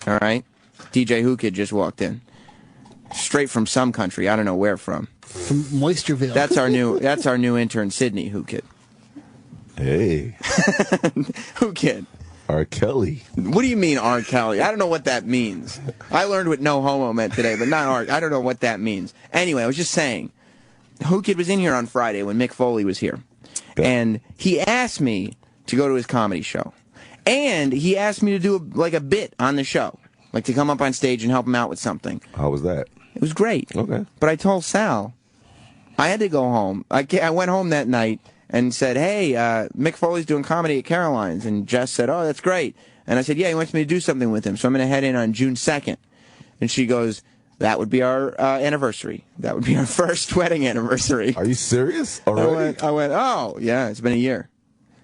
All right? DJ Whoo Kid just walked in. Straight from some country. I don't know where from. From Moistureville. That's our new intern, Sydney Whoo Kid. Hey. Whoo Kid. R. Kelly. What do you mean, R. Kelly? I don't know what that means. I learned what no homo meant today, but not R. I don't know what that means. Anyway, I was just saying, Whoo Kid was in here on Friday when Mick Foley was here. Yeah. And he asked me to go to his comedy show. And he asked me to do a bit on the show. Like to come up on stage and help him out with something. How was that? It was great. Okay. But I told Sal, I had to go home. I went home that night and said, hey, Mick Foley's doing comedy at Caroline's. And Jess said, oh, that's great. And I said, yeah, he wants me to do something with him. So I'm going to head in on June 2nd. And she goes, that would be our anniversary. That would be our first wedding anniversary. Are you serious already? I went, oh, yeah, it's been a year.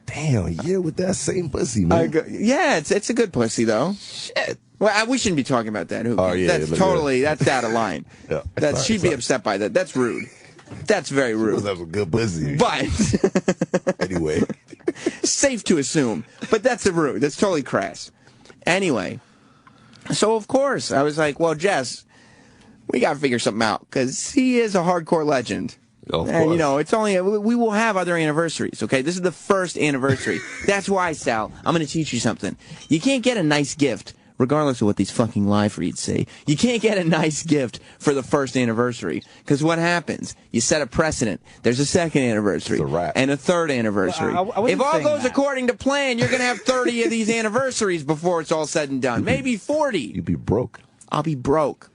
Damn, a year with that same pussy, man. Yeah, it's a good pussy, though. Shit. Well, we shouldn't be talking about that. Oh, yeah, that's out of line. Yeah. She'd be upset by that. That's rude. That's very rude. That was a good pussy. But anyway, safe to assume. But that's rude. That's totally crass. Anyway, so of course I was like, well, Jess, we got to figure something out because he is a hardcore legend. And, you know, it's only, we will have other anniversaries, okay? This is the first anniversary. That's why, Sal, I'm going to teach you something. You can't get a nice gift, regardless of what these fucking live reads say. You can't get a nice gift for the first anniversary. Because what happens? You set a precedent. There's a second anniversary. It's a wrap. And a third anniversary. Well, if all goes according to plan, you're going to have 30 of these anniversaries before it's all said and done. Maybe 40. you'd be broke. I'll be broke.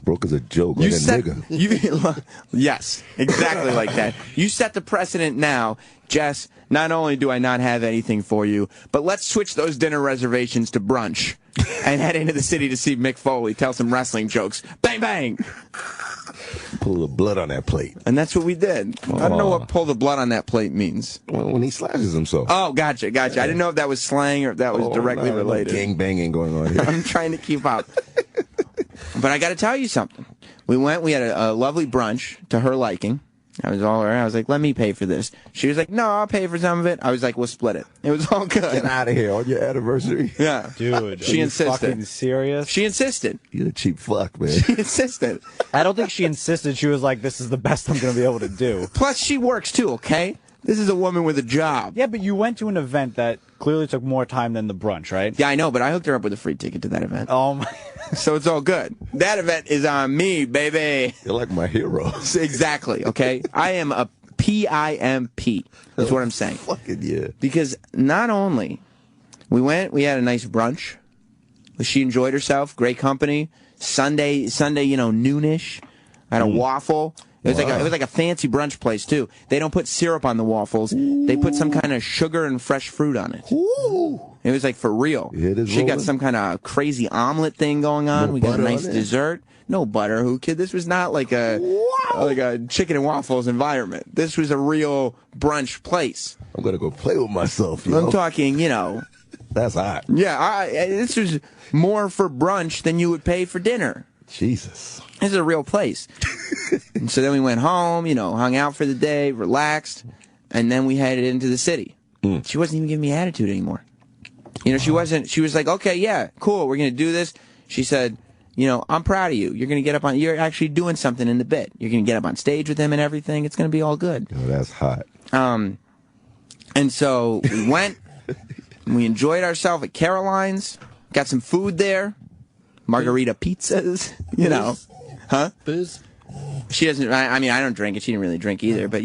Broke as a joke, like a nigga. Yes, exactly like that. You set the precedent now, Jess. Not only do I not have anything for you, but let's switch those dinner reservations to brunch and head into the city to see Mick Foley tell some wrestling jokes. Bang, bang. Pull the blood on that plate. And that's what we did. I don't know what pull the blood on that plate means. When he slashes himself. Oh, gotcha. I didn't know if that was slang or if that was directly related. Gang banging going on here. I'm trying to keep up. But I got to tell you something. We had a lovely brunch to her liking. I was all right. I was like, let me pay for this. She was like, no, I'll pay for some of it. I was like, we'll split it. It was all good. Get out of here on your anniversary. Yeah. Dude, she insisted. Fucking serious? She insisted. You're a cheap fuck, man. She insisted. I don't think she insisted. She was like, this is the best I'm going to be able to do. Plus, she works too, okay? This is a woman with a job. Yeah, but you went to an event that clearly took more time than the brunch, right? Yeah, I know, but I hooked her up with a free ticket to that event. Oh, my. So it's all good. That event is on me, baby. You're like my hero. Exactly, okay? I am a PIMP, is what I'm saying. Fucking yeah. Because not only we had a nice brunch. She enjoyed herself, great company. Sunday, noonish. I had a waffle. It was like a fancy brunch place too. They don't put syrup on the waffles. Ooh. They put some kind of sugar and fresh fruit on it. Ooh. It was like for real. She got some kind of crazy omelet thing going on. We got a nice dessert. No butter, Whoo Kid. This was not like a chicken and waffles environment. This was a real brunch place. I'm gonna go play with myself. I'm talking, That's hot. Yeah, this was more for brunch than you would pay for dinner. Jesus. This is a real place. And so then we went home, hung out for the day, relaxed, and then we headed into the city. Mm. She wasn't even giving me attitude anymore. She was like, okay, yeah, cool, we're going to do this. She said, I'm proud of you. You're going to get up on, you're actually doing something in the bit. You're going to get up on stage with him and everything. It's going to be all good. Oh, that's hot. And so we went, we enjoyed ourselves at Caroline's, got some food there, margarita pizzas, Huh? Booze? She doesn't, I don't drink it. She didn't really drink either, but,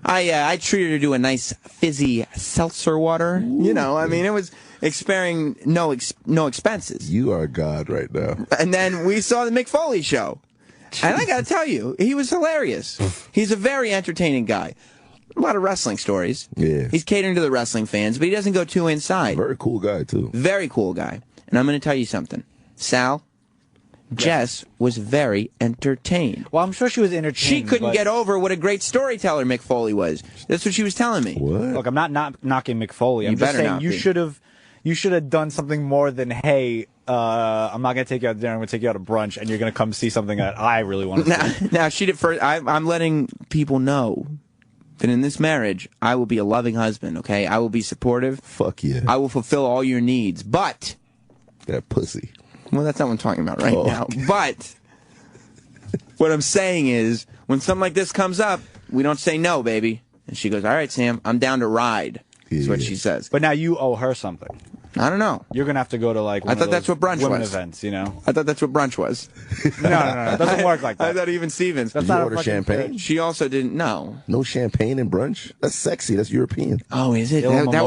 I treated her to a nice fizzy seltzer water. Ooh. It was sparing no expenses. You are God right now. And then we saw the Mick Foley show. Jeez. And I got to tell you, he was hilarious. He's a very entertaining guy. A lot of wrestling stories. Yeah. He's catering to the wrestling fans, but he doesn't go too inside. Very cool guy, too. Very cool guy. And I'm going to tell you something. Sal, Jess was very entertained. Well, I'm sure she was entertained. She couldn't get over what a great storyteller Mick Foley was. That's what she was telling me. What? Look, I'm not knocking Mick Foley. I'm just saying you should have done something more than, hey, I'm not going to take you out to dinner. I'm going to take you out to brunch, and you're going to come see something that I really want to see. Now, she did first. I'm letting people know that in this marriage, I will be a loving husband, okay? I will be supportive. Fuck yeah. I will fulfill all your needs, but That pussy. Well, that's not what I'm talking about right now. But what I'm saying is, when something like this comes up, we don't say no, baby. And she goes, all right, Sam, I'm down to ride. Is what she says. But now you owe her something. I don't know. You're going to have to go to like one I thought that's what brunch women was. events, you know? I thought that's what brunch was. No. It doesn't work like that. I thought even Stevens. Did you order champagne? She also didn't know. No champagne in brunch? That's sexy. That's European. Oh, is it? That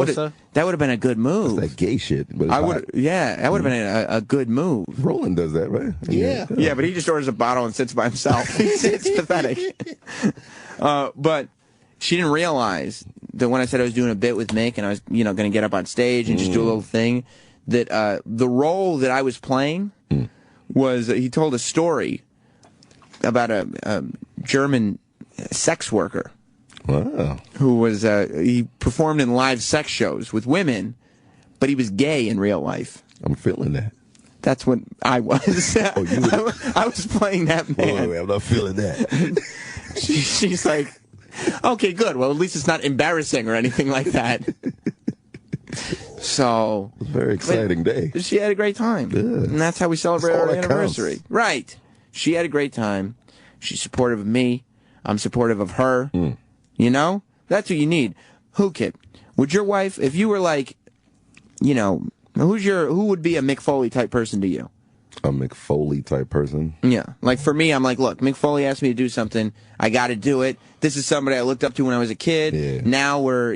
would have been a good move. That's that gay shit. But that would have been a good move. Roland does that, right? Yeah. Yeah, but he just orders a bottle and sits by himself. It's pathetic. But she didn't realize that when I said I was doing a bit with Mick and I was, going to get up on stage and just do a little thing, that the role that I was playing was, he told a story about a German sex worker. Wow. Who was, he performed in live sex shows with women, but he was gay in real life. I'm feeling that. That's what I was. I was playing that man. Wait, I'm not feeling that. She's like, okay, good. Well, at least it's not embarrassing or anything like that. So, it was a very exciting day. She had a great time. Yeah. And that's how we celebrate our anniversary. Counts. Right. She had a great time. She's supportive of me. I'm supportive of her. You know? That's what you need. Whoo Kid, would your wife, if you were like, who would be a Mick Foley type person to you? A Mick Foley type person? Yeah. Like for me, I'm like, look, Mick Foley asked me to do something. I got to do it. This is somebody I looked up to when I was a kid. Yeah. Now we're,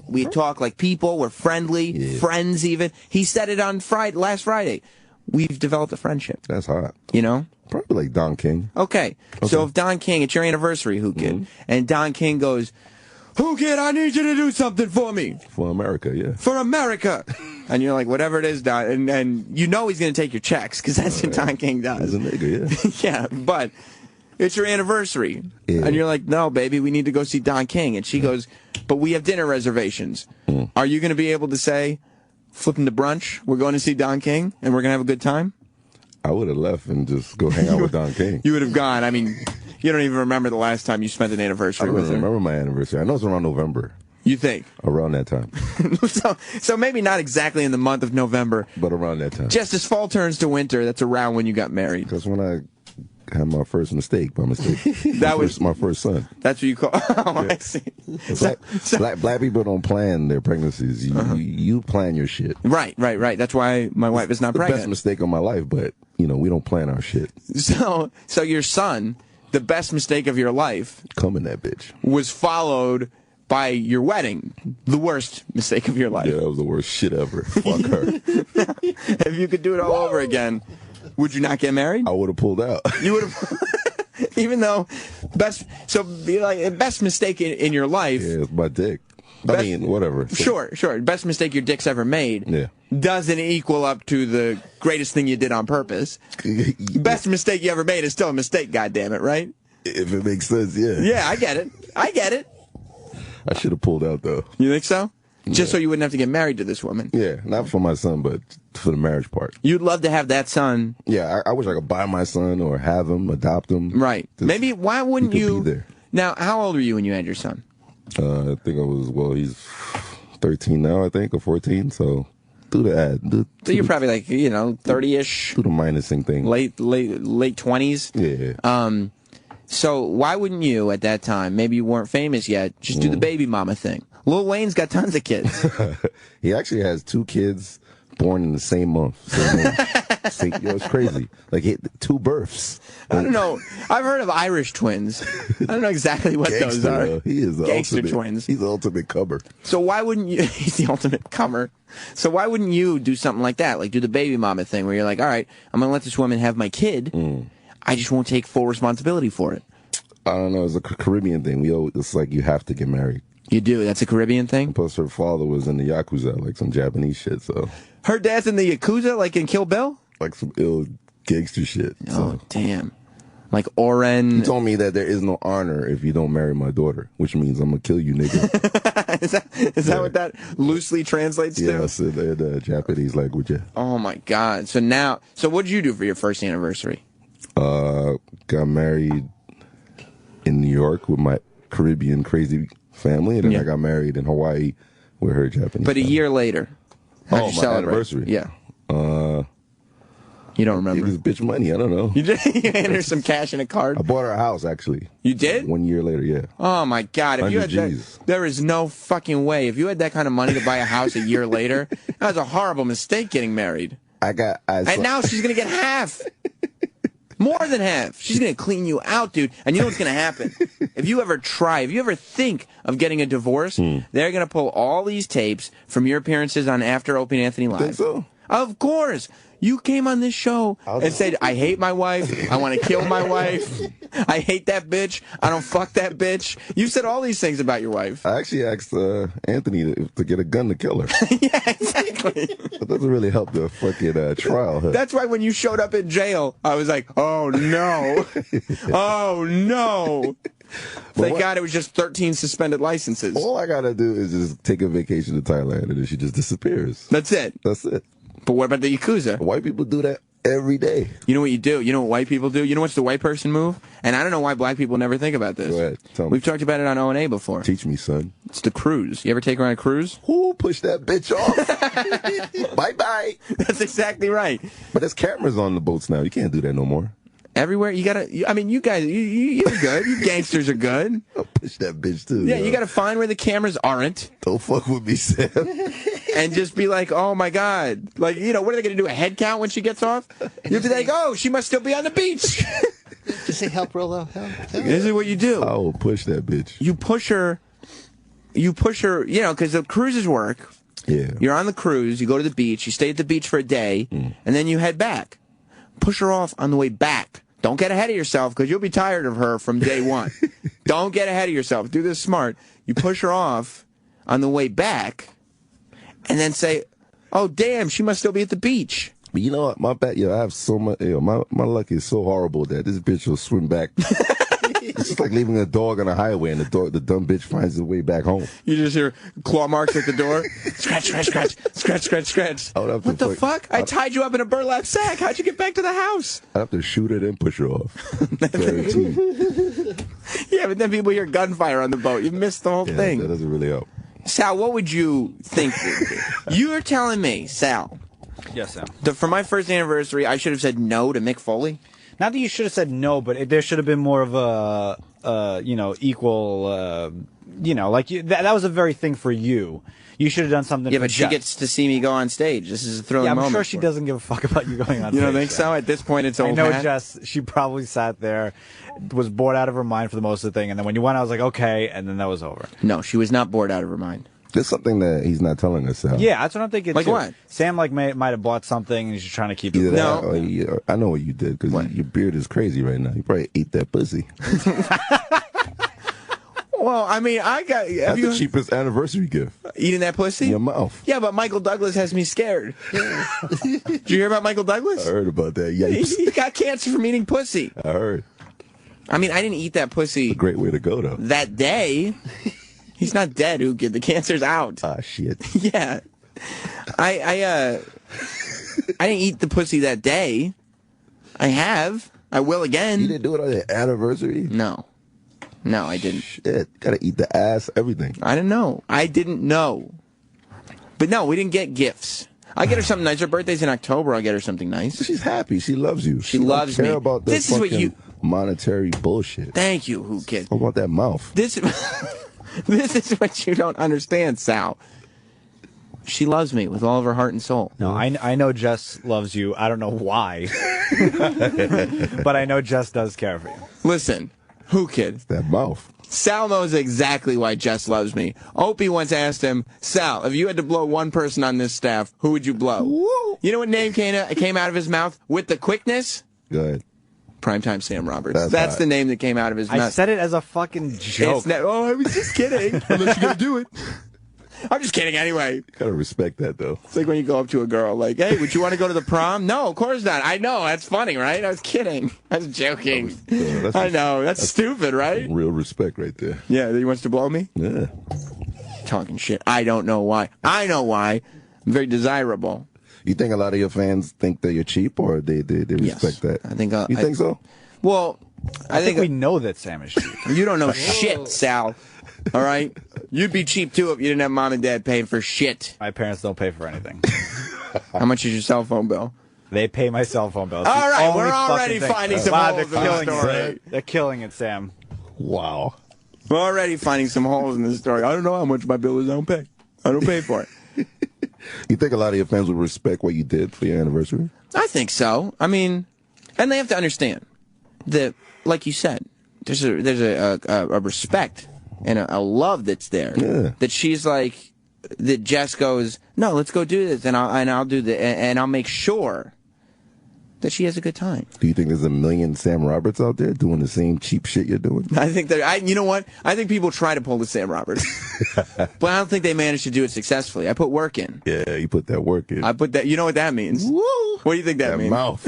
we talk like people. We're friendly, friends even. He said it on last Friday. We've developed a friendship. That's hot. Probably like Don King. Okay. So if Don King, it's your anniversary, Whoo Kid, and Don King goes, Whoo Kid, I need you to do something for me. For America, yeah. For America. And you're like, whatever it is, Don. And he's going to take your checks, because that's what Don King does. He's a nigga, yeah. Yeah, but it's your anniversary. Yeah. And you're like, no, baby, we need to go see Don King. And she goes, but we have dinner reservations. Are you going to be able to say, flipping to brunch, we're going to see Don King, and we're going to have a good time? I would have left and just go hang out with Don King. You would have gone. I mean, you don't even remember the last time you spent an anniversary with him. I don't remember my anniversary. I know it's around November. You think? Around that time. So maybe not exactly in the month of November. But around that time. Just as fall turns to winter, that's around when you got married. Because when I had my first mistake, by mistake. That was my first son. That's what you call. Oh, yeah. I see. Black people don't plan their pregnancies. You plan your shit. Right. That's why my wife is not pregnant. Best mistake of my life, but we don't plan our shit. So your son, the best mistake of your life, coming that bitch, was followed by your wedding, the worst mistake of your life. Yeah, that was the worst shit ever. Fuck her. If you could do it all over again, would you not get married? I would have pulled out. You would have, even though best mistake in your life. Yeah, it's my dick. I mean, whatever. Sure. Best mistake your dick's ever made. Doesn't equal up to the greatest thing you did on purpose. Best mistake you ever made is still a mistake. Goddammit, right? If it makes sense, yeah. Yeah, I get it. I should have pulled out though. You think so? Just so you wouldn't have to get married to this woman. Yeah, not for my son, but for the marriage part. You'd love to have that son. Yeah, I wish I could buy my son or have him, adopt him. Right. Maybe, why wouldn't you? Be there. Now, how old were you when you had your son? I think I was, he's 13 now, I think, or 14, so do the ad. So you're probably like, 30-ish. Do the minusing thing. Late 20s? Yeah. So why wouldn't you, at that time, maybe you weren't famous yet, just do the baby mama thing? Lil Wayne's got tons of kids. He actually has 2 kids born in the same month. So, it's crazy. Like 2 births. I don't know. I've heard of Irish twins. I don't know exactly what those are. He is the Gangster ultimate twins. He's the ultimate comer. So why wouldn't you? He's the ultimate comer. So why wouldn't you do something like that? Like do the baby mama thing, where you're like, all right, I'm gonna let this woman have my kid. I just won't take full responsibility for it. I don't know. It's a Caribbean thing. It's like you have to get married. You do? That's a Caribbean thing? Plus, her father was in the Yakuza, like some Japanese shit, so. Her dad's in the Yakuza, like in Kill Bill? Like some ill gangster shit. Oh, damn. Like Oren. He told me that there is no honor if you don't marry my daughter, which means I'm going to kill you, nigga. Is that what that loosely translates to? Yeah, I said that in Japanese language, yeah. Oh, my God. So what did you do for your first anniversary? Got married in New York with my Caribbean crazy family, and then I got married in Hawaii with her Japanese But family. A year later. Oh, my anniversary? Yeah. You don't remember? It was bitch money. I don't know. You did? You handed her some cash in a card? I bought her a house, actually. You did? 1 year later, yeah. Oh, my God. If you had G's. that, there is no fucking way. If you had that kind of money to buy a house a year later, that was a horrible mistake getting married. And now she's going to get half. More than half. She's going to clean you out, dude. And you know what's going to happen? If you ever think of getting a divorce, they're going to pull all these tapes from your appearances on After Opie and Anthony Live. Think so? Of course. You came on this show and said, I hate my wife. I want to kill my wife. I hate that bitch. I don't fuck that bitch. You said all these things about your wife. I actually asked Anthony to get a gun to kill her. Yeah, exactly. That doesn't really help the fucking trial. Huh? That's why when you showed up in jail, I was like, oh, no. Oh, no. Thank God it was just 13 suspended licenses. All I got to do is just take a vacation to Thailand, and then she just disappears. That's it. That's it. But what about the Yakuza? White people do that every day. You know what you do? You know what white people do? You know what's the white person move? And I don't know why black people never think about this. Go ahead. Tell me. We've talked about it on O&A before. Teach me, son. It's the cruise. You ever take her on a cruise? Who push that bitch off? Bye-bye. That's exactly right. But there's cameras on the boats now. You can't do that no more. Everywhere you gotta. I mean, you guys, you're good. You gangsters are good. I'll push that bitch too. Yeah, you gotta find where the cameras aren't. Don't fuck with me, Sam. And just be like, oh my God, like what are they gonna do? A head count when she gets off? You'll be like, oh, she must still be on the beach. Just say help, Rolo. Help. This is what you do. I will push that bitch. You push her. Because the cruises work. Yeah. You're on the cruise. You go to the beach. You stay at the beach for a day, and then you head back. Push her off on the way back. Don't get ahead of yourself because you'll be tired of her from day one. Don't get ahead of yourself. Do this smart. You push her off on the way back and then say, oh, damn, she must still be at the beach. But you know what? My bad, I have so much, my luck is so horrible that this bitch will swim back. It's just like leaving a dog on a highway and the dumb bitch finds his way back home. You just hear claw marks at the door. Scratch, scratch, scratch, scratch, scratch, scratch. What the fuck? I tied you up in a burlap sack. How'd you get back to the house? I'd have to shoot her then push her off. Yeah, but then people hear gunfire on the boat. You missed the whole thing. That doesn't really help. Sal, what would you think? You're telling me, Sal. Yes, Sam. For my first anniversary, I should have said no to Mick Foley? Not that you should have said no, but there should have been more of a, equal, that was a very thing for you. You should have done something. Yeah, but she gets to see me go on stage. This is a thrilling moment. I'm sure she doesn't give a fuck about you going on stage. You don't think so? At this point, it's old hat? I know Jess, she probably sat there, was bored out of her mind for the most of the thing, and then when you went, I was like, okay, and then that was over. No, she was not bored out of her mind. There's something that he's not telling us, Sal. Yeah, that's what I'm thinking. Like too. What? Sam might have bought something and he's just trying to keep it. No, I know what you did because your beard is crazy right now. You probably ate that pussy. Well, I mean, That's the cheapest anniversary gift. Eating that pussy? In your mouth. Yeah, but Michael Douglas has me scared. Did you hear about Michael Douglas? I heard about that. Yikes. He got cancer from eating pussy. I heard. I mean, I didn't eat that pussy. It's a great way to go, though. That day. He's not dead, Whoo Kid. The cancer's out. Ah, shit. Yeah. I didn't eat the pussy that day. I have. I will again. You didn't do it on your anniversary? No. No, I didn't. Shit. Gotta eat the ass, everything. I didn't know. I didn't know. But no, we didn't get gifts. I get her something nice. Her birthday's in October. I'll get her something nice. She's happy. She loves you. She loves me. About this is what you monetary bullshit. Thank you, Whoo Kid. What about that mouth? This is what you don't understand, Sal. She loves me with all of her heart and soul. No, I know Jess loves you. I don't know why. But I know Jess does care for you. Listen, Whoo Kid. It's that mouth. Sal knows exactly why Jess loves me. Opie once asked him, Sal, if you had to blow one person on this staff, who would you blow? Woo. You know what name came out of his mouth with the quickness? Go ahead. Primetime Sam Roberts. That's the name that came out of his mouth. I said it as a fucking joke. I was just kidding. Unless you're going to do it. I'm just kidding anyway. Gotta respect that, though. It's like when you go up to a girl, like, hey, would you want to go to the prom? No, of course not. I know. That's funny, right? I was kidding. I was joking. I know. That's stupid, right? Real respect right there. Yeah, he wants to blow me? Yeah. Talking shit. I don't know why. I know why. I'm very desirable. You think a lot of your fans think that you're cheap, or they respect that? I think. You think so? Well, I think we know that Sam is cheap. You don't know shit, Sal. All right? You'd be cheap, too, if you didn't have mom and dad paying for shit. My parents don't pay for anything. How much is your cell phone bill? They pay my cell phone bill. All right, we're already finding some holes in the story. They're killing it, Sam. Wow. We're already finding some holes in the story. I don't know how much my bill is. I don't pay. I don't pay for it. You think a lot of your fans would respect what you did for your anniversary? I think so. I mean, and they have to understand that, like you said, there's a respect and a love that's there. Yeah. That she's like, that Jess goes, no, let's go do this, and I'll do the, and I'll make sure that she has a good time. Do you think there's a million Sam Roberts out there doing the same cheap shit you're doing? I think you know what? I think people try to pull the Sam Roberts, but I don't think they manage to do it successfully. I put work in. Yeah, you put that work in. I put that. You know what that means? Woo! What do you think that means? Mouth.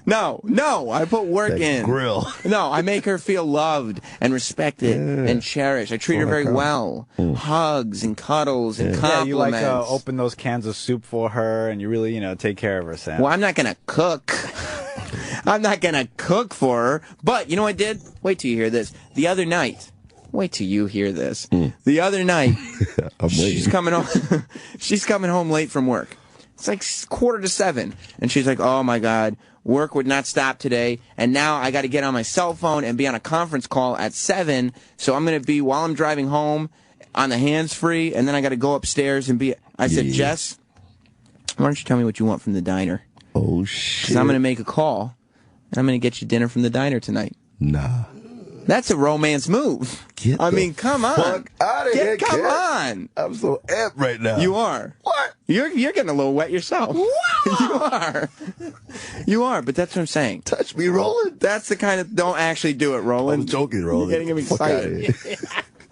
No, I put work that in. Grill. No, I make her feel loved and respected and cherished. I treat her very well. Hugs and cuddles and compliments. Yeah, you like open those cans of soup for her, and you really, take care of her, Sam. Well, I'm not gonna cook. I'm not gonna cook for her. But you know what I did? Wait till you hear this. The other night. Wait till you hear this. The other night, she's coming home. She's coming home late from work. It's like 6:45, and she's like, "Oh my God, work would not stop today, and now I got to get on my cell phone and be on a conference call at 7. So I'm gonna be while I'm driving home on the hands-free, and then I got to go upstairs and be." I said, "Jess, why don't you tell me what you want from the diner?" Oh shit! Because I'm gonna make a call, and I'm gonna get you dinner from the diner tonight. Nah. That's a romance move. I mean, come on. Fuck out of here, come kid. on. I'm so amped right now. You are. What? You're getting a little wet yourself. You are. You are, but that's what I'm saying. Touch me, Roland. That's the kind of, don't actually do it, Roland. I'm joking, Roland. You're getting me excited.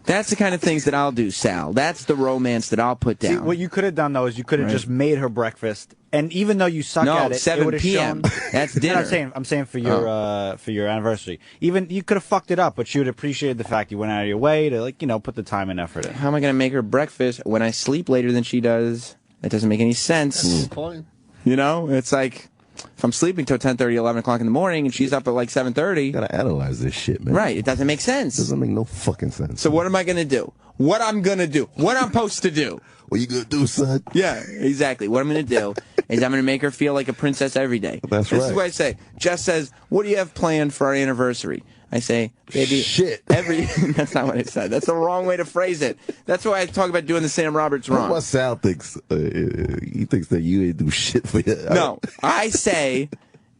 That's the kind of things that I'll do, Sal. That's the romance that I'll put down. See, what you could have done, though, is you could have just made her breakfast. And even though you suck at it, 7 it would have p.m. shown. That's dinner. I'm saying for your anniversary. Even you could have fucked it up, but she would have appreciated the fact you went out of your way to put the time and effort in. How am I going to make her breakfast when I sleep later than she does? That doesn't make any sense. That's the point. It's like, if I'm sleeping till 10:30, 11 o'clock in the morning, and she's up at like 7:30. You gotta analyze this shit, man. Right, it doesn't make sense. Doesn't make no fucking sense. So what am I gonna do? What I'm supposed to do? What you gonna do, son? Yeah, exactly. What I'm gonna do is I'm gonna make her feel like a princess every day. That's right. This is what I say. Jess says, "What do you have planned for our anniversary?" I say, "Baby, shit." That's not what I said. That's the wrong way to phrase it. That's why I talk about doing the Sam Roberts wrong. What Sal thinks? He thinks that you ain't do shit for you. No, I say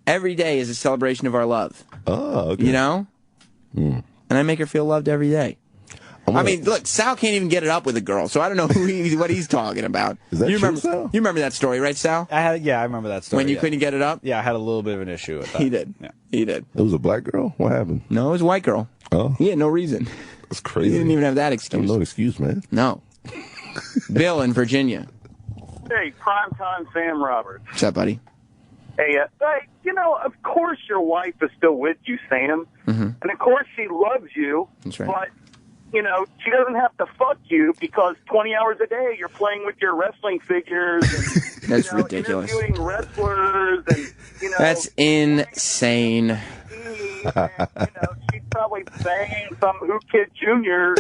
every day is a celebration of our love. Oh, okay. And I make her feel loved every day. I mean, look, Sal can't even get it up with a girl, so I don't know what he's talking about. Is that you true, remember, Sal? You remember that story, right, Sal? I remember that story. When you couldn't get it up? Yeah, I had a little bit of an issue with that. He did. Yeah. He did. It was a black girl? What happened? No, it was a white girl. Oh. He had no reason. That's crazy. He didn't even have that excuse. No excuse, man. No. Bill in Virginia. Hey, primetime Sam Roberts. What's up, buddy? Hey, of course your wife is still with you, Sam. And of course she loves you. That's right. But, she doesn't have to fuck you because 20 hours a day you're playing with your wrestling figures and, That's ridiculous. interviewing wrestlers and, That's insane. And, she's probably banging some Whoo Kid Jr.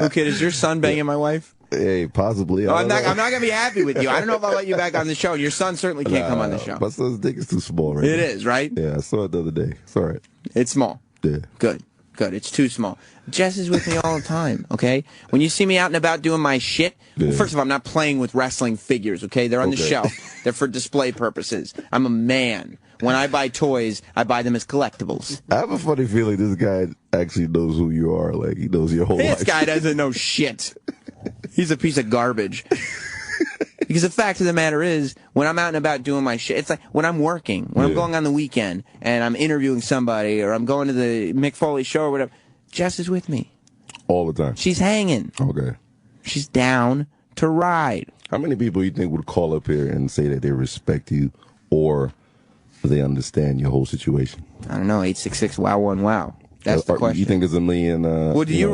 Whoo Kid, is your son banging my wife? Hey, possibly. I'm not going to be happy with you. I don't know if I'll let you back on the show. Your son certainly can't come on the show. My son's dick is too small right It now. is, right? Yeah, I saw it the other day. It's all right. It's small. Yeah. Good. It's too small. Jess is with me all the time, okay? When you see me out and about doing my shit, well, first of all, I'm not playing with wrestling figures, okay? They're on the shelf. They're for display purposes. I'm a man. When I buy toys, I buy them as collectibles. I have a funny feeling this guy actually knows who you are. Like, he knows your whole life. This guy doesn't know shit. He's a piece of garbage. Because the fact of the matter is, when I'm out and about doing my shit, it's like when I'm working, when I'm going on the weekend, and I'm interviewing somebody, or I'm going to the Mick Foley show or whatever, Jess is with me. All the time. She's hanging. Okay. She's down to ride. How many people you think would call up here and say that they respect you or they understand your whole situation? I don't know, 866-WOW-1-WOW. That's the question. You think there's a million? Well, do you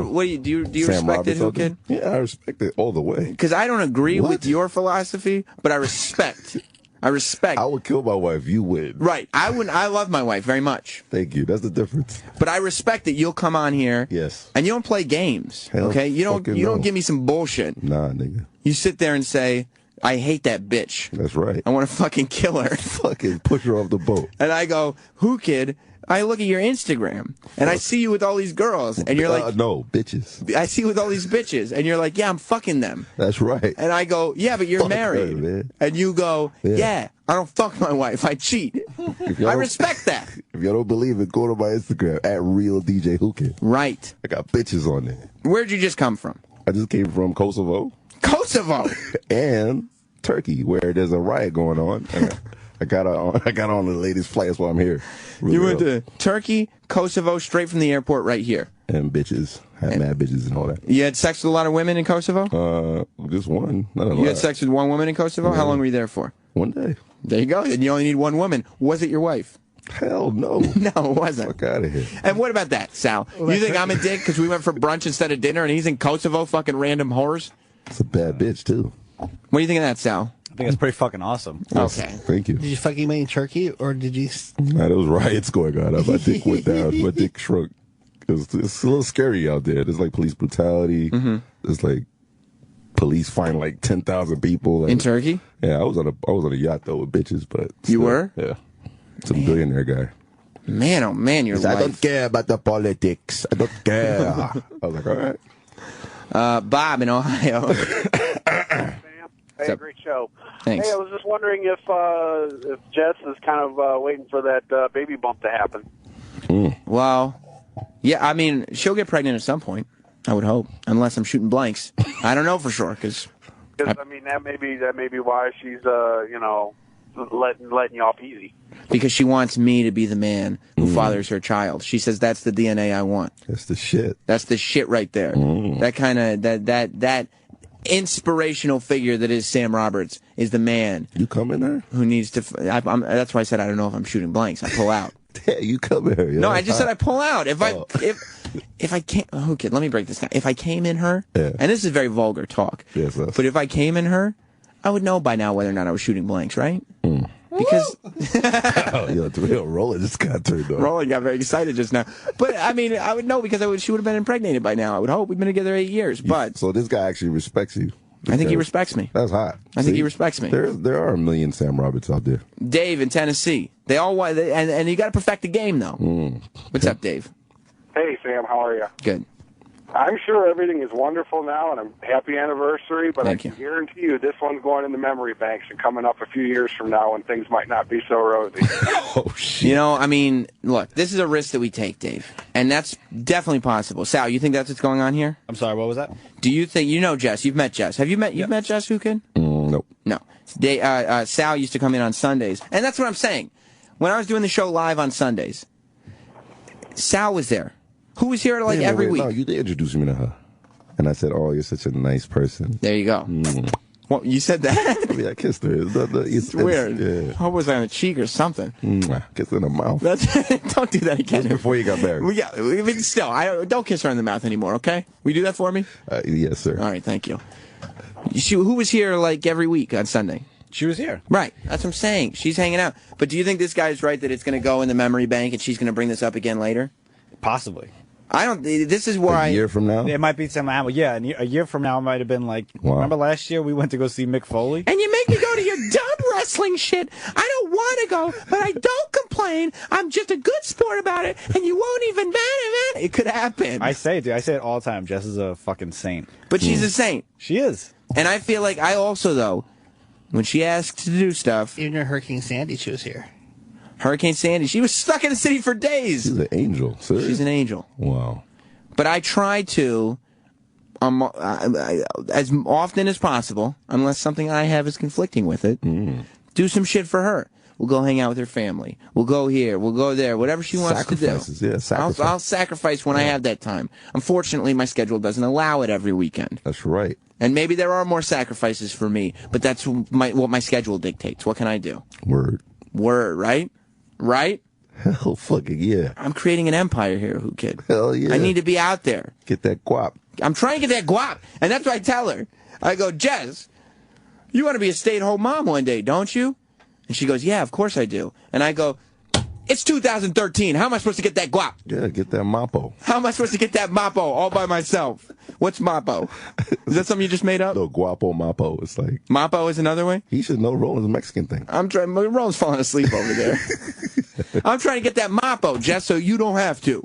respect it, Whoo Kid? Yeah, I respect it all the way. Because I don't agree with your philosophy, but I respect. I would kill my wife. You would. Right. I wouldn't. I love my wife very much. Thank you. That's the difference. But I respect that you'll come on here. Yes. And you don't play games. Hell okay. You don't give me some bullshit. Nah, nigga. You sit there and say, I hate that bitch. That's right. I want to fucking kill her. Fucking push her off the boat. And I go, Whoo Kid, I look at your Instagram, and I see you with all these girls, and you're like... no, bitches. I see you with all these bitches, and you're like, yeah, I'm fucking them. That's right. And I go, yeah, but you're Fuck married. her, man. And you go, yeah, I don't fuck my wife, I cheat. I respect that. If y'all don't believe it, go to my Instagram, @RealDJ Right. I got bitches on there. Where'd you just come from? I just came from Kosovo. Kosovo! And Turkey, where there's a riot going on. And I got on the latest flight. That's why I'm here. Really you went to Turkey, Kosovo, straight from the airport right here. And bitches. Had mad bitches and all that. You had sex with a lot of women in Kosovo? Just one. Not a lot. You had sex with one woman in Kosovo? How long were you there for? One day. There you go. And you only need one woman. Was it your wife? Hell no. No, it wasn't. Fuck out of here. And what about that, Sal? You think I'm a dick because we went for brunch instead of dinner and he's in Kosovo fucking random whores? It's a bad bitch, too. What do you think of that, Sal? I think that's pretty fucking awesome. Okay. Thank you. Did you fucking make in Turkey, or did you... Nah, there was riots going on. My dick went down. My dick shrunk. It's a little scary out there. There's like police brutality. There's like police find like 10,000 people. Like, in Turkey? Yeah, I was on a yacht though with bitches, but still, you were? Yeah, some billionaire guy. Man, oh man, your life. I don't care about the politics. I don't care. I was like, all right. Bob in Ohio. Hey, great show. Thanks. Hey, I was just wondering if Jess is kind of waiting for that baby bump to happen. Well, yeah, I mean, she'll get pregnant at some point, I would hope, unless I'm shooting blanks. I don't know for sure, because I mean, that may be why she's letting you off easy. Because she wants me to be the man who fathers her child. She says that's the DNA I want. That's the shit. That's the shit right there. That kind of that inspirational figure that is Sam Roberts is the man. You come in there? Who needs to? That's why I said I don't know if I'm shooting blanks. I pull out. Yeah, you come in here. No, I just said I pull out. If I can't, okay, let me break this down. If I came in her, and this is very vulgar talk, but if I came in her, I would know by now whether or not I was shooting blanks, right? Because the real Roland just got turned on. Roland got very excited just now. But I mean, I would know because she would have been impregnated by now. I would hope. We've been together 8 years. But so this guy actually respects you. I think he respects me. That's hot. I think he respects me. There are a million Sam Roberts out there. Dave in Tennessee. They all want, and you got to perfect the game though. What's up, Dave? Hey, Sam. How are you? Good. I'm sure everything is wonderful now, and a happy anniversary, but Thank I can guarantee you this one's going in the memory banks and coming up a few years from now when things might not be so rosy. Oh, shit. You know, I mean, look, this is a risk that we take, Dave, and that's definitely possible. Sal, you think that's what's going on here? I'm sorry, what was that? Do you think, you know Jess, you've met Jess. Have you met, you've met Jess, Whoo Kid? Nope. No. Sal used to come in on Sundays, and that's what I'm saying. When I was doing the show live on Sundays, Sal was there. Who was here like every week? No, you did introduce me to her. And I said, oh, you're such a nice person. There you go. Well, you said that? I mean, I kissed her. It's weird. Yeah. What was I on the cheek or something? Kiss her in the mouth. Don't do that again. Just before you got married. I mean, still, don't kiss her in the mouth anymore, okay? Will you do that for me? Yes, sir. All right, thank you. Who was here like every week on Sunday? She was here. Right. That's what I'm saying. She's hanging out. But do you think this guy's right that it's going to go in the memory bank and she's going to bring this up again later? Possibly. I don't. This is why. A year from now? It might be some. Yeah, a year from now it might have been like. Wow. Remember last year we went to go see Mick Foley? And you make me go to your dumb wrestling shit. I don't want to go, but I don't complain. I'm just a good sport about it, and you won't even man. It could happen. I say it all the time. Jess is a fucking saint. But she's a saint. She is. And I feel like I also, though, when she asks to do stuff. Even Hurricane Sandy, she was here. Hurricane Sandy. She was stuck in the city for days. She's an angel. Serious? She's an angel. Wow. But I try to, as often as possible, unless something I have is conflicting with it, do some shit for her. We'll go hang out with her family. We'll go here. We'll go there. Whatever she wants to do. Yeah, sacrifice. I'll sacrifice when I have that time. Unfortunately, my schedule doesn't allow it every weekend. That's right. And maybe there are more sacrifices for me, but that's what my schedule dictates. What can I do? Word, right? Right? Hell fucking yeah. I'm creating an empire here, Whoo Kid. Hell yeah. I need to be out there. Get that guap. I'm trying to get that guap. And that's what I tell her. I go, Jess, you want to be a stay-at-home mom one day, don't you? And she goes, yeah, of course I do. And I go, It's 2013. How am I supposed to get that guap? Yeah, get that Mapo. How am I supposed to get that Mapo all by myself? What's Mapo? Is that something you just made up? No, Guapo Mapo. It's like... Mapo is another way? He should know Roland's a Mexican thing. I'm trying... Roland's falling asleep over there. I'm trying to get that Mapo, Jess, so you don't have to.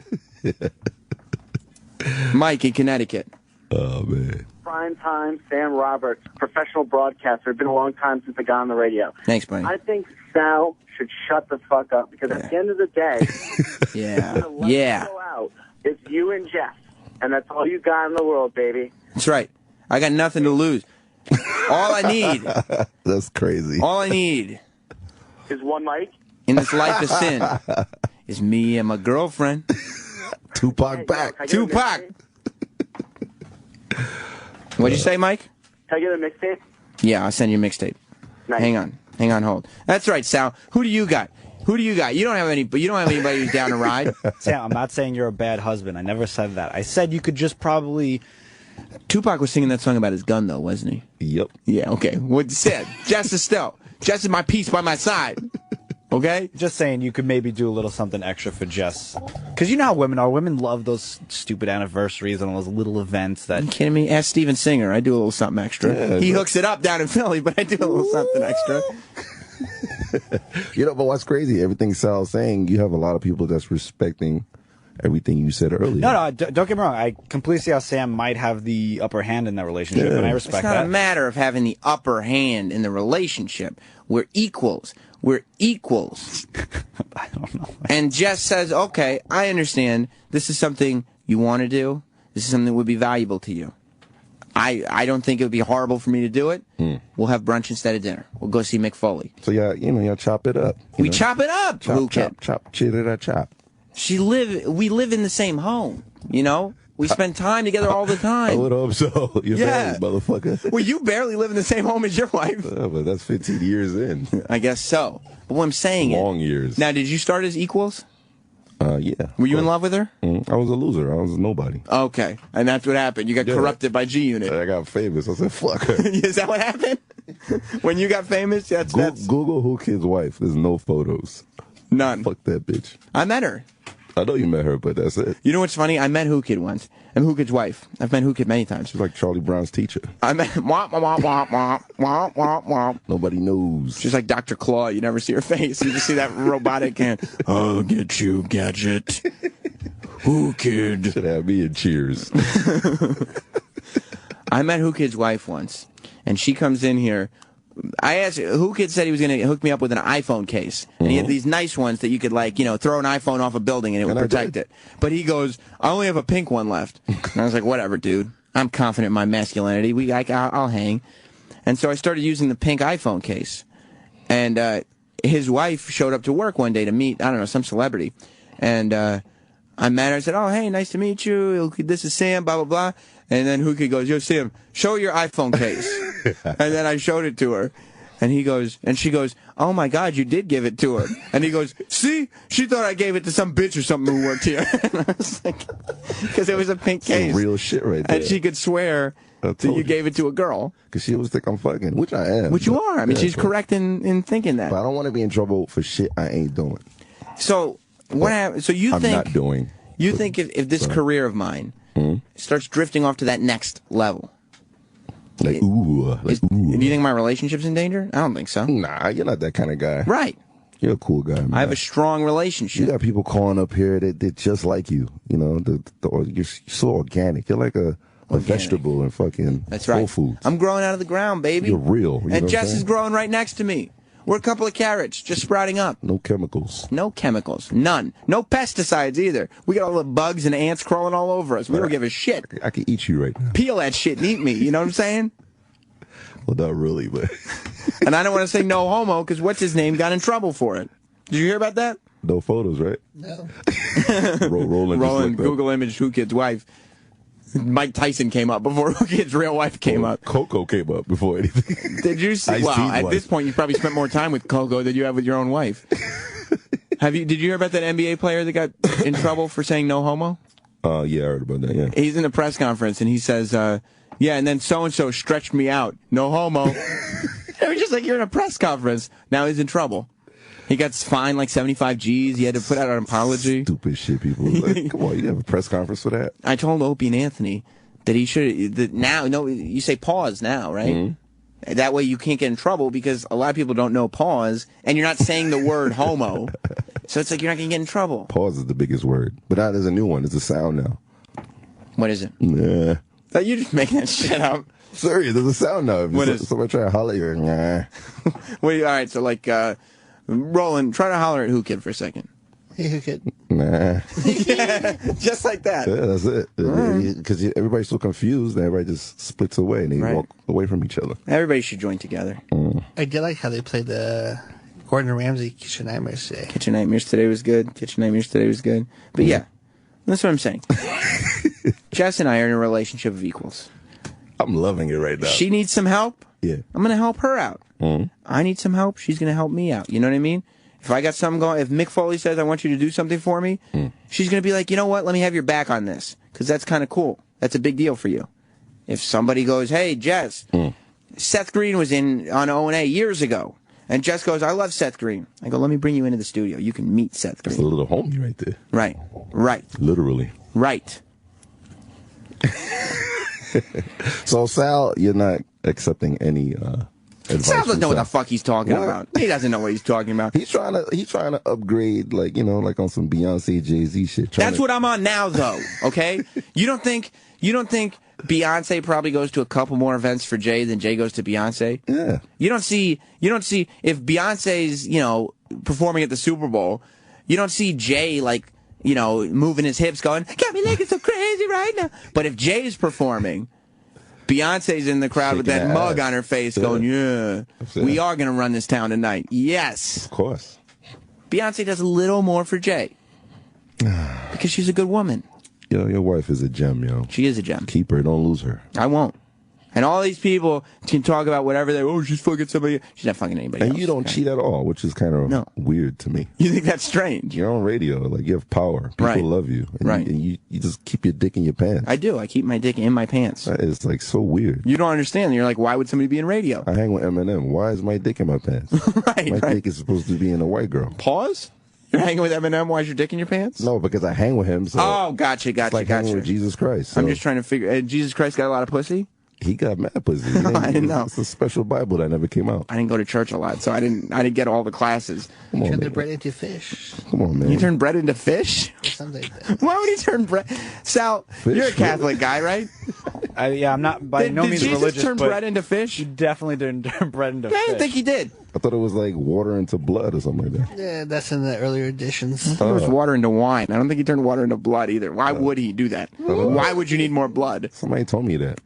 Mike in Connecticut. Oh, man. Prime time, Sam Roberts, professional broadcaster. It's been a long time since I got on the radio. Thanks, buddy. I think Sal should shut the fuck up because at the end of the day, yeah. Go out. It's you and Jeff, and that's all you got in the world, baby. That's right. I got nothing to lose. All I need. That's crazy. All I need is one mic in this life of sin is me and my girlfriend. Tupac back. Tupac. What'd you say, Mike? Can I get a mixtape? Yeah, I'll send you a mixtape. Nice. Hang on, hold. That's right, Sal. Who do you got? You don't have anybody who's down to ride. Sam, I'm not saying you're a bad husband. I never said that. I said you could just probably... Tupac was singing that song about his gun, though, wasn't he? Yep. Yeah, okay. What you said? Jess is my piece by my side. Okay? Just saying you could maybe do a little something extra for Jess. Because you know how women are. Women love those stupid anniversaries and all those little events that... Are you kidding me? Ask Steven Singer. I do a little something extra. Yeah, he hooks it up down in Philly, but I do a little something extra. You know, but what's crazy, everything Sal's saying, you have a lot of people that's respecting everything you said earlier. No, don't get me wrong. I completely see how Sam might have the upper hand in that relationship, and I respect that. It's not a matter of having the upper hand in the relationship. We're equals. We're equals. I don't know. And Jess says, okay, I understand. This is something you want to do. This is something that would be valuable to you. I don't think it would be horrible for me to do it. We'll have brunch instead of dinner. We'll go see Mick Foley. So, y'all chop it up. We chop it up, Chop. Chop. We live in the same home, you know? We spend time together all the time. I would hope so. You're married, motherfucker. Well, you barely live in the same home as your wife. But that's 15 years in. I guess so. But what I'm saying is... Long years. Now, did you start as equals? Yeah. Were you in love with her? I was a loser. I was a nobody. Okay. And that's what happened. You got corrupted by G-Unit. I got famous. I said, fuck her. Is that what happened? When you got famous? That's Google Whooo Kid's wife. There's no photos. None. Fuck that bitch. I met her. I know you met her, but that's it. You know what's funny? I met Whooo Kid once. I'm Whooo Kid's wife. I've met Whooo Kid many times. She's like Charlie Brown's teacher. I met womp, womp, womp, womp, womp, womp, womp. Nobody knows. She's like Dr. Claw. You never see her face. You just see that robotic hand. I'll get you, gadget. Whooo Kid. Should have me in Cheers. I met Whooo Kid's wife once, and she comes in here. I asked, Whooo Kid said he was going to hook me up with an iPhone case. And he had these nice ones that you could, like, you know, throw an iPhone off a building and it would protect it. But he goes, I only have a pink one left. And I was like, whatever, dude. I'm confident in my masculinity. I'll hang. And so I started using the pink iPhone case. And his wife showed up to work one day to meet, I don't know, some celebrity. And I met her. I said, oh, hey, nice to meet you. This is Sam, blah, blah, blah. And then Whooo Kid goes, yo, Sam, show your iPhone case. And then I showed it to her. And she goes, oh my God, you did give it to her. And he goes, see, she thought I gave it to some bitch or something who worked here. And I was like, because it was a pink case. Some real shit right there. And she could swear that you gave it to a girl. Because she always think I'm fucking, which I am. Which you are. I mean, she's correct in thinking that. But I don't want to be in trouble for shit I ain't doing. So what happened? So you I'm think not doing. You think if this career of mine starts drifting off to that next level? Like, ooh. Do you think my relationship's in danger? I don't think so. Nah, you're not that kind of guy. Right. You're a cool guy, man. I have a strong relationship. You got people calling up here that just like you. You know, you're so organic. You're like a vegetable in fucking Whole Foods. I'm growing out of the ground, baby. You're real. You know and Jess is growing right next to me. We're a couple of carrots just sprouting up. No chemicals. No chemicals. None. No pesticides either. We got all the bugs and ants crawling all over us. We don't give a shit. I could eat you right now. Peel that shit and eat me. You know what I'm saying? Well, not really, but... And I don't want to say no homo because what's his name got in trouble for it. Did you hear about that? No photos, right? No. Roland Google image Whooo Kid's wife. Mike Tyson came up before Whooo Kid's real wife came up. Coco came up before anything. Did you see? Well, at this point, you probably spent more time with Coco than you have with your own wife. Did you hear about that NBA player that got in trouble for saying no homo? Yeah, I heard about that, yeah. He's in a press conference, and he says, yeah, and then so-and-so stretched me out. No homo. I was just like, you're in a press conference. Now he's in trouble. He got fined like 75 G's. He had to put out an apology. Stupid shit, people. Like, come on, you have a press conference for that? I told Opie and Anthony that he should. Now, no, you say pause now, right? Mm-hmm. That way you can't get in trouble because a lot of people don't know pause, and you're not saying the word homo. So it's like you're not going to get in trouble. Pause is the biggest word. But now there's a new one. It's a sound now. What is it? Nah. You're just making that shit up. Serious, there's a sound now. What is it? Somebody try to holler at you. Nah. Wait, all right, so like, Roland, try to holler at Whoo Kid for a second. Hey, Whoo Kid. Nah. Yeah, just like that. Yeah, that's it. Because everybody's so confused, and everybody just splits away, and they walk away from each other. Everybody should join together. I did like how they played the Gordon Ramsay Kitchen Nightmares today. Kitchen Nightmares today was good. But yeah, that's what I'm saying. Jess and I are in a relationship of equals. I'm loving it right now. She needs some help. Yeah. I'm going to help her out. I need some help. She's going to help me out. You know what I mean? If I got something going, if Mick Foley says, I want you to do something for me, she's going to be like, you know what? Let me have your back on this. Because that's kind of cool. That's a big deal for you. If somebody goes, hey, Jess, Seth Green was on O&A years ago. And Jess goes, I love Seth Green. I go, let me bring you into the studio. You can meet Seth Green. That's a little homie right there. Right. Literally. Right. So, Sal, you're not accepting any advice. Sal doesn't know what the fuck he's talking about. He doesn't know what he's talking about. He's trying to upgrade, like, you know, like on some Beyonce, Jay-Z shit. That's what I'm on now, though. Okay, you don't think Beyonce probably goes to a couple more events for Jay than Jay goes to Beyonce? Yeah. You don't see if Beyonce's, you know, performing at the Super Bowl, you don't see Jay like, you know, moving his hips going, got me looking so crazy right now. But if Jay's performing, Beyonce's in the crowd with that mug on her face going, yeah, we are going to run this town tonight. Yes. Of course. Beyonce does a little more for Jay. Because she's a good woman. Yo, your wife is a gem, yo. She is a gem. Keep her. Don't lose her. I won't. And all these people can talk about whatever she's fucking somebody. She's not fucking anybody else. And you don't cheat at all, which is kind of weird to me. You think that's strange? You're on radio. Like, you have power. People love you. And you just keep your dick in your pants. I do. I keep my dick in my pants. That is, like, so weird. You don't understand. You're like, why would somebody be in radio? I hang with Eminem. Why is my dick in my pants? My dick is supposed to be in a white girl. Pause? You're hanging with Eminem? Why is your dick in your pants? No, because I hang with him. So gotcha. It's like hanging with Jesus Christ. So. I'm just trying to figure. Jesus Christ got a lot of pussy? He got mad pussy. I didn't know. It's a special Bible that never came out. I didn't go to church a lot, so I didn't get all the classes. You turn the bread into fish. Come on, man. You turn bread into fish? Something like that. Why would he turn bread? Sal, you're a Catholic guy, right? I'm not by no means religious. Did Jesus turn bread into fish? He definitely didn't turn bread into fish. I didn't think he did. I thought it was like water into blood or something like that. Yeah, that's in the earlier editions. I think it was water into wine. I don't think he turned water into blood either. Why would he do that? Why would you need more blood? Somebody told me that.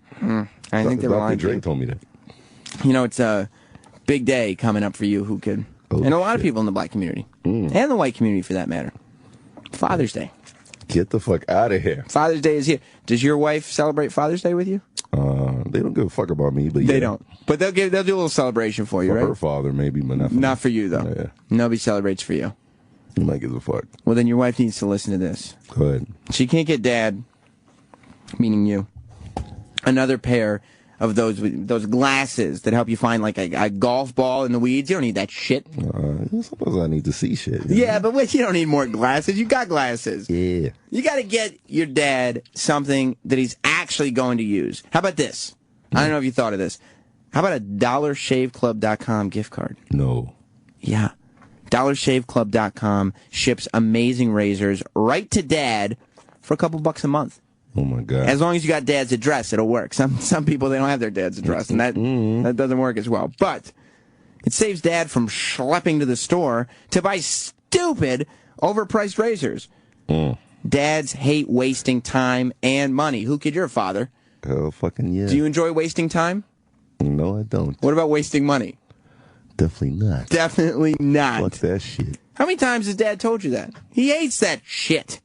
I think they were lying. Dre told me that. You know, it's a big day coming up for you, Whoo Kid. And a lot of people in the black community. And the white community, for that matter. Father's Day. Get the fuck out of here. Father's Day is here. Does your wife celebrate Father's Day with you? They don't give a fuck about me, but They don't. But they'll do a little celebration for you, for right? her father, maybe, but not for Not for you, though. Yeah. Nobody celebrates for you. He might give a fuck. Well, then your wife needs to listen to this. Go ahead. She can't get dad, meaning you, another pair of those glasses that help you find like a golf ball in the weeds. You don't need that shit. Suppose I need to see shit. Yeah, but wait, you don't need more glasses. You got glasses. Yeah. You got to get your dad something that he's actually going to use. How about this? I don't know if you thought of this. How about a DollarShaveClub.com gift card? No. Yeah. DollarShaveClub.com ships amazing razors right to dad for a couple bucks a month. Oh my God. As long as you got dad's address, it'll work. Some people, they don't have their dad's address, and that doesn't work as well. But it saves dad from schlepping to the store to buy stupid, overpriced razors. Dads hate wasting time and money. Who Kid, you're a father. Oh, fucking yeah. Do you enjoy wasting time? No, I don't. What about wasting money? Definitely not. Definitely not. Fuck that shit. How many times has dad told you that? He hates that shit.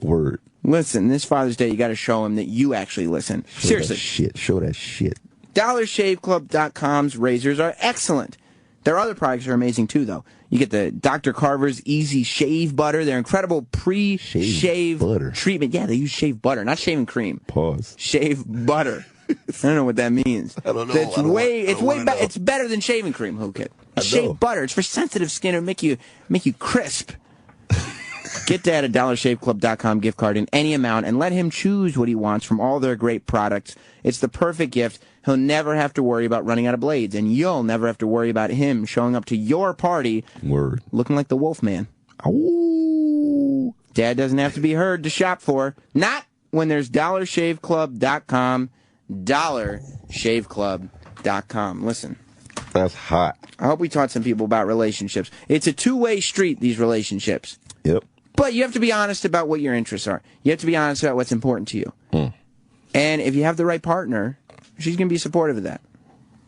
Word. Listen, this Father's Day, you got to show him that you actually listen. Seriously. Show that shit. DollarShaveClub.com's razors are excellent. Their other products are amazing too, though. You get the Dr. Carver's Easy Shave Butter. Their incredible pre-shave treatment. Yeah, they use shave butter, not shaving cream. Pause. Shave butter. I don't know what that means. I don't know. It's better than shaving cream, Whoo Kid. Shea butter. It's for sensitive skin. It'll make you crisp. Get that at dollarshaveclub.com gift card in any amount and let him choose what he wants from all their great products. It's the perfect gift. He'll never have to worry about running out of blades, and you'll never have to worry about him showing up to your party looking like the Wolfman. Ooh. Dad doesn't have to be heard to shop for. Not when there's dollarshaveclub.com, dollarshaveclub.com. Listen. That's hot. I hope we taught some people about relationships. It's a two-way street, these relationships. Yep. But you have to be honest about what your interests are. You have to be honest about what's important to you. And if you have the right partner, she's going to be supportive of that.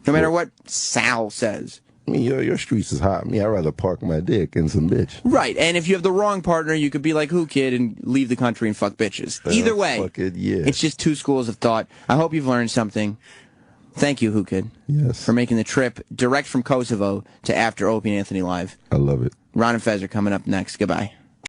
No matter what Sal says. I mean, your streets is hot. Me, I'd rather park my dick in some bitch. Right. And if you have the wrong partner, you could be like Whoo Kid and leave the country and fuck bitches. Either way, it's just two schools of thought. I hope you've learned something. Thank you, Whoo Kid. Yes. For making the trip direct from Kosovo to After Opie and Anthony Live. I love it. Ron and Fez are coming up next. Goodbye.